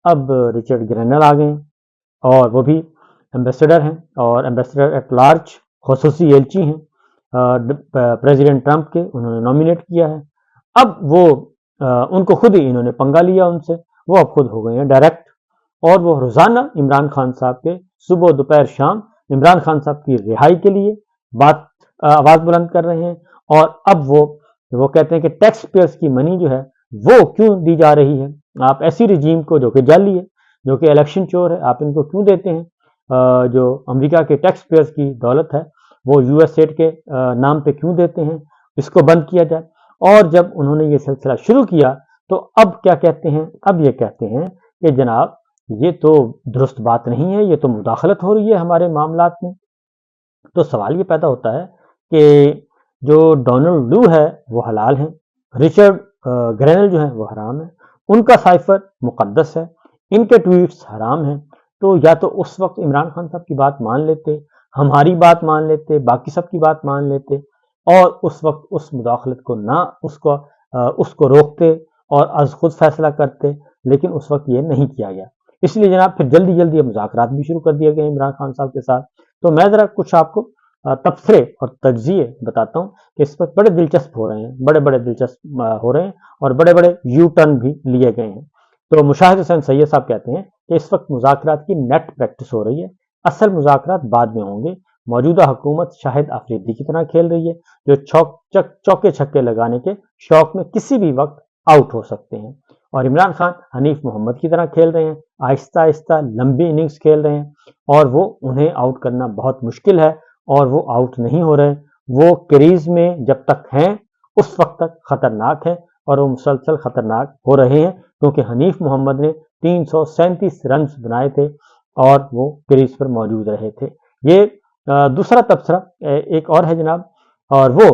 اب رچرڈ گرینل آ گئے ہیں اور وہ بھی ایمبیسڈر ہیں اور ایمبیسڈر ایٹ لارج خصوصی ایلچی ہیں پریزیڈنٹ ٹرمپ کے، انہوں نے نامینیٹ کیا ہے۔ اب وہ ان کو خود ہی انہوں نے پنگا لیا ان سے، وہ اب خود ہو گئے ہیں ڈائریکٹ، اور وہ روزانہ عمران خان صاحب کے صبح دوپہر شام عمران خان صاحب کی رہائی کے لیے آواز بلند کر رہے ہیں۔ اور اب وہ کہتے ہیں کہ ٹیکس پیئرز کی منی جو ہے وہ کیوں دی جا رہی ہے، آپ ایسی رجیم کو جو کہ جعلی ہے، جو کہ الیکشن چور ہے، آپ ان کو کیوں دیتے ہیں؟ جو امریکہ کے ٹیکس پیئرز کی دولت ہے وہ یو ایس ایڈ کے نام پہ کیوں دیتے ہیں، اس کو بند کیا جائے۔ اور جب انہوں نے یہ سلسلہ شروع کیا تو اب کیا کہتے ہیں؟ اب یہ کہتے ہیں کہ جناب یہ تو درست بات نہیں ہے، یہ تو مداخلت ہو رہی ہے ہمارے معاملات میں۔ تو سوال یہ پیدا ہوتا ہے کہ جو ڈونلڈ لو ہے وہ حلال ہیں، رچرڈ گرینل جو ہیں وہ حرام ہیں، ان کا سائفر مقدس ہے، ان کے ٹویٹس حرام ہیں۔ تو یا تو اس وقت عمران خان صاحب کی بات مان لیتے، ہماری بات مان لیتے، باقی سب کی بات مان لیتے، اور اس وقت اس مداخلت کو نہ اس کو روکتے اور از خود فیصلہ کرتے، لیکن اس وقت یہ نہیں کیا گیا۔ اس لیے جناب پھر جلدی جلدی مذاکرات بھی شروع کر دیے گئے عمران خان صاحب کے ساتھ۔ تو میں ذرا کچھ آپ کو تبصرے اور تجزیے بتاتا ہوں کہ اس وقت بڑے دلچسپ ہو رہے ہیں، بڑے دلچسپ ہو رہے ہیں، اور بڑے یو ٹرن بھی لیے گئے ہیں۔ تو مشاہد حسین سید صاحب کہتے ہیں کہ اس وقت مذاکرات کی نیٹ پریکٹس ہو رہی ہے، اصل مذاکرات بعد میں ہوں گے۔ موجودہ حکومت شاہد آفریدی کی طرح کھیل رہی ہے، جو چوکے چھکے لگانے کے شوق میں کسی بھی وقت آؤٹ ہو سکتے ہیں، اور عمران خان حنیف محمد کی طرح کھیل رہے ہیں، آہستہ آہستہ لمبی اننگز کھیل رہے ہیں، اور وہ انہیں آؤٹ کرنا بہت مشکل ہے، اور وہ آؤٹ نہیں ہو رہے، وہ کریز میں جب تک ہیں اس وقت تک خطرناک ہیں، اور وہ مسلسل خطرناک ہو رہے ہیں، کیونکہ حنیف محمد نے 337 رنز بنائے تھے اور وہ کریز پر موجود رہے تھے۔ یہ دوسرا تبصرہ ایک اور ہے جناب، اور وہ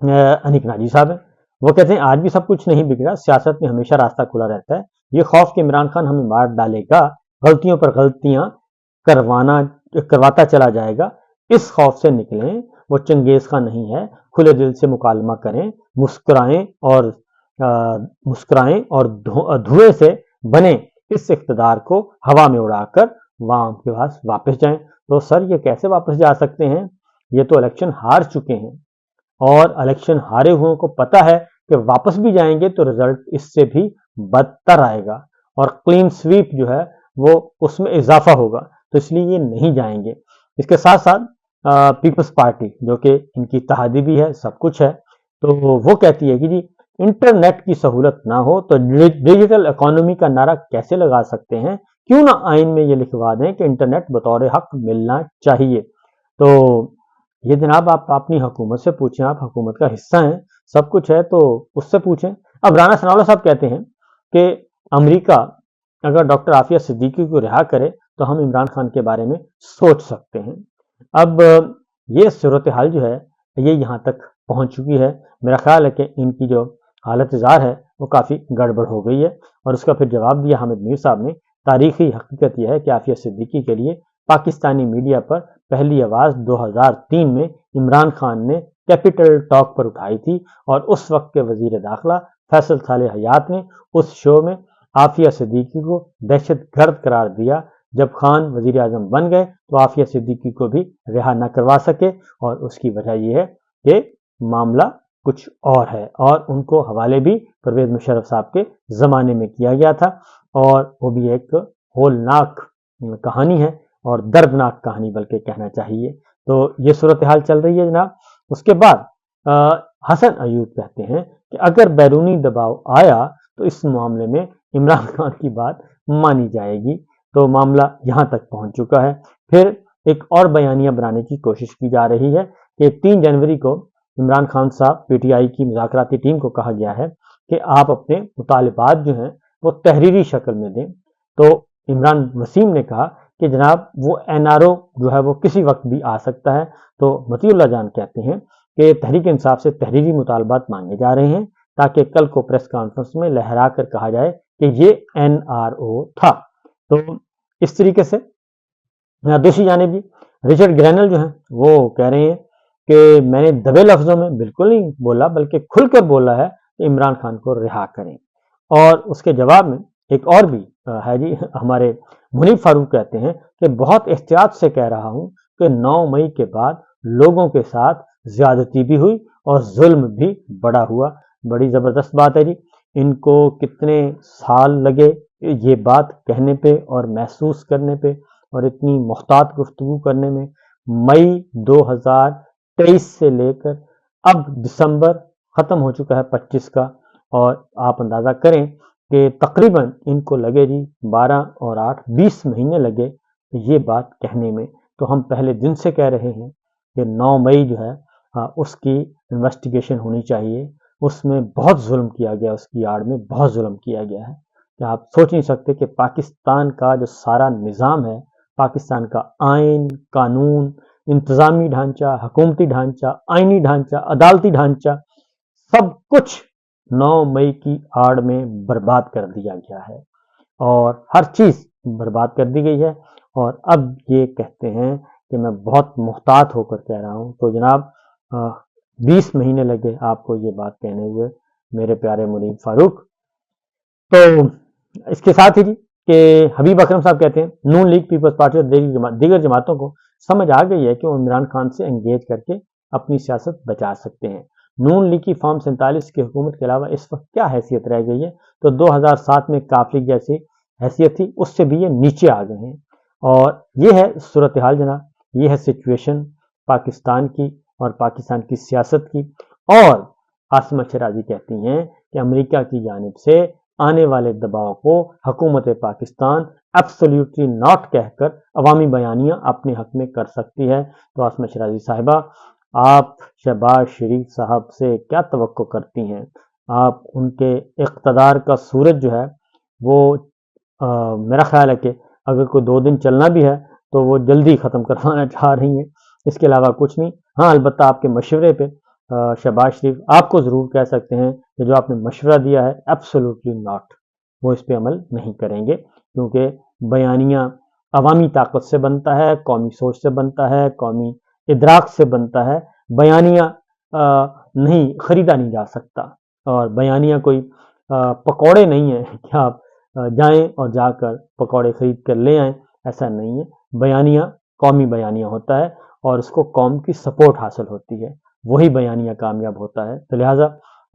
انیک ناجی صاحب ہیں۔ وہ کہتے ہیں آج بھی سب کچھ نہیں بگڑا، سیاست میں ہمیشہ راستہ کھلا رہتا ہے، یہ خوف کہ عمران خان ہمیں مار ڈالے گا، غلطیوں پر غلطیاں کرواتا چلا جائے گا، اس خوف سے نکلیں، وہ چنگیز خان نہیں ہے، کھلے دل سے مکالمہ کریں، مسکرائیں اور دھوئے سے بنے اس اقتدار کو ہوا میں اڑا کر وہاں کے پاس واپس جائیں۔ تو سر یہ کیسے واپس جا سکتے ہیں؟ یہ تو الیکشن ہار چکے ہیں، اور الیکشن ہارے ہوئے کو پتہ ہے کہ واپس بھی جائیں گے تو رزلٹ اس سے بھی بدتر آئے گا، اور کلین سویپ جو ہے وہ اس میں اضافہ ہوگا، تو اس لیے یہ نہیں جائیں گے۔ اس کے ساتھ ساتھ پیپلز پارٹی جو کہ ان کی اتحادی بھی ہے، سب کچھ ہے، تو وہ کہتی ہے کہ جی انٹرنیٹ کی سہولت نہ ہو تو ڈیجیٹل اکانومی کا نعرہ کیسے لگا سکتے ہیں؟ کیوں نہ آئین میں یہ لکھوا دیں کہ انٹرنیٹ بطور حق ملنا چاہیے۔ تو یہ جناب آپ اپنی حکومت سے پوچھیں، آپ حکومت کا حصہ ہیں، سب کچھ ہے تو اس سے پوچھیں۔ اب رانا ثناءاللہ صاحب کہتے ہیں کہ امریکہ اگر ڈاکٹر عافیہ صدیقی کو رہا کرے تو ہم عمران خان کے بارے میں سوچ سکتے ہیں۔ اب یہ صورتحال جو ہے یہ یہاں تک پہنچ چکی ہے، میرا خیال ہے کہ ان کی جو حالت زار ہے وہ کافی گڑبڑ ہو گئی ہے، اور اس کا پھر جواب دیا حامد میر صاحب نے۔ تاریخی حقیقت یہ ہے کہ عافیہ صدیقی کے لیے پاکستانی میڈیا پر پہلی آواز 2003 میں عمران خان نے کیپٹل ٹاک پر اٹھائی تھی، اور اس وقت کے وزیر داخلہ فیصل صالح حیات نے اس شو میں عافیہ صدیقی کو دہشت گرد قرار دیا۔ جب خان وزیر اعظم بن گئے تو عافیہ صدیقی کو بھی رہا نہ کروا سکے، اور اس کی وجہ یہ ہے کہ معاملہ کچھ اور ہے، اور ان کو حوالے بھی پرویز مشرف صاحب کے زمانے میں کیا گیا تھا، اور وہ بھی ایک ہولناک کہانی ہے، اور دردناک کہانی بلکہ کہنا چاہیے۔ تو یہ صورتحال چل رہی ہے جناب۔ اس کے بعد حسن ایوب کہتے ہیں کہ اگر بیرونی دباؤ آیا تو اس معاملے میں عمران خان کی بات مانی جائے گی۔ تو معاملہ یہاں تک پہنچ چکا ہے۔ پھر ایک اور بیانیہ بنانے کی کوشش کی جا رہی ہے کہ 3 جنوری کو عمران خان صاحب پی ٹی آئی کی مذاکراتی ٹیم کو کہا گیا ہے کہ آپ اپنے مطالبات جو ہیں وہ تحریری شکل میں دیں۔ تو عمران وسیم نے کہا کہ جناب وہ این آر او جو ہے وہ کسی وقت بھی آ سکتا ہے۔ تو مطیع اللہ جان کہتے ہیں کہ تحریک انصاف سے تحریری مطالبات مانگے جا رہے ہیں تاکہ کل کو پریس کانفرنس میں لہرا کر کہا جائے کہ یہ این آر او تھا۔ تو اس طریقے سے دوسری جانب بھی رچرڈ گرینل جو ہیں وہ کہہ رہے ہیں کہ میں نے دبے لفظوں میں بالکل نہیں بولا بلکہ کھل کر بولا ہے کہ عمران خان کو رہا کریں، اور اس کے جواب میں ایک اور بھی ہے جی, ہمارے منیب فاروق کہتے ہیں کہ بہت احتیاط سے کہہ رہا ہوں کہ 9 مئی کے بعد لوگوں کے ساتھ زیادتی بھی ہوئی اور ظلم بھی بڑا ہوا. بڑی زبردست بات ہے جی. ان کو کتنے سال لگے یہ بات کہنے پہ اور محسوس کرنے پہ اور اتنی محتاط گفتگو کرنے میں. مئی 2023 سے لے کر اب دسمبر ختم ہو چکا ہے 25 کا, اور آپ اندازہ کریں کہ تقریباً ان کو لگے جی 12 اور 8 20 مہینے لگے یہ بات کہنے میں. تو ہم پہلے دن سے کہہ رہے ہیں کہ 9 مئی جو ہے اس کی انویسٹیگیشن ہونی چاہیے. اس میں بہت ظلم کیا گیا, اس کی آڑ میں بہت ظلم کیا گیا ہے کہ آپ سوچ نہیں سکتے کہ پاکستان کا جو سارا نظام ہے, پاکستان کا آئین, قانون, انتظامی ڈھانچہ, حکومتی ڈھانچہ, آئینی ڈھانچہ, عدالتی ڈھانچہ, سب کچھ 9 مئی کی آڑ میں برباد کر دیا گیا ہے اور ہر چیز برباد کر دی گئی ہے. اور اب یہ کہتے ہیں کہ میں بہت محتاط ہو کر کہہ رہا ہوں. تو جناب 20 مہینے لگے آپ کو یہ بات کہنے ہوئے میرے پیارے منیب فاروق. تو اس کے ساتھ ہی جی کہ حبیب اکرم صاحب کہتے ہیں نون لیگ پیپلز پارٹی اور دیگر جماعتوں کو سمجھ آ گئی ہے کہ وہ عمران خان سے انگیج کر کے اپنی سیاست بچا سکتے ہیں. نون لیگ کی فارم 47 کی حکومت کے علاوہ اس وقت کیا حیثیت رہ گئی ہے؟ تو 2007 میں کاف لیگ جیسی حیثیت تھی, اس سے بھی یہ نیچے آ گئے ہیں. اور یہ ہے صورتحال جناب, یہ ہے سچویشن پاکستان کی اور پاکستان کی سیاست کی. اور عاصمہ شیرازی کہتی ہیں کہ امریکہ کی جانب سے آنے والے دباؤ کو حکومت پاکستان ایبسلیوٹلی ناٹ کہہ کر عوامی بیانیاں اپنے حق میں کر سکتی ہے. تو عاصمہ شیرازی صاحبہ, آپ شہباز شریف صاحب سے کیا توقع کرتی ہیں؟ آپ ان کے اقتدار کا سورج جو ہے وہ میرا خیال ہے کہ اگر کوئی 2 دن چلنا بھی ہے تو وہ جلدی ختم کروانا چاہ رہی ہیں, اس کے علاوہ کچھ نہیں. ہاں البتہ آپ کے مشورے پہ شہباز شریف آپ کو ضرور کہہ سکتے ہیں کہ جو آپ نے مشورہ دیا ہے ایبسولوٹلی ناٹ, وہ اس پہ عمل نہیں کریں گے, کیونکہ بیانیہ عوامی طاقت سے بنتا ہے, قومی سوچ سے بنتا ہے, قومی ادراک سے بنتا ہے. بیانیہ نہیں خریدا نہیں جا سکتا, اور بیانیہ کوئی پکوڑے نہیں ہے کہ آپ جائیں اور جا کر پکوڑے خرید کر لے آئیں, ایسا نہیں ہے. بیانیہ قومی بیانیہ ہوتا ہے اور اس کو قوم کی سپورٹ حاصل ہوتی ہے, وہی بیانیہ کامیاب ہوتا ہے. تو لہٰذا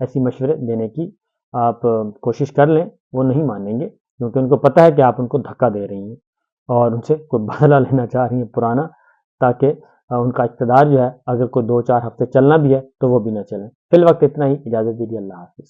ایسی مشورے دینے کی آپ کوشش کر لیں, وہ نہیں مانیں گے کیونکہ ان کو پتہ ہے کہ آپ ان کو دھکا دے رہی ہیں اور ان سے کوئی بدلہ لینا چاہ رہی ہیں پرانا, تاکہ ان کا اقتدار جو ہے اگر کوئی 2-4 ہفتے چلنا بھی ہے تو وہ بھی نہ چلے. فی الوقت اتنا ہی, اجازت دیجیے, اللہ حافظ.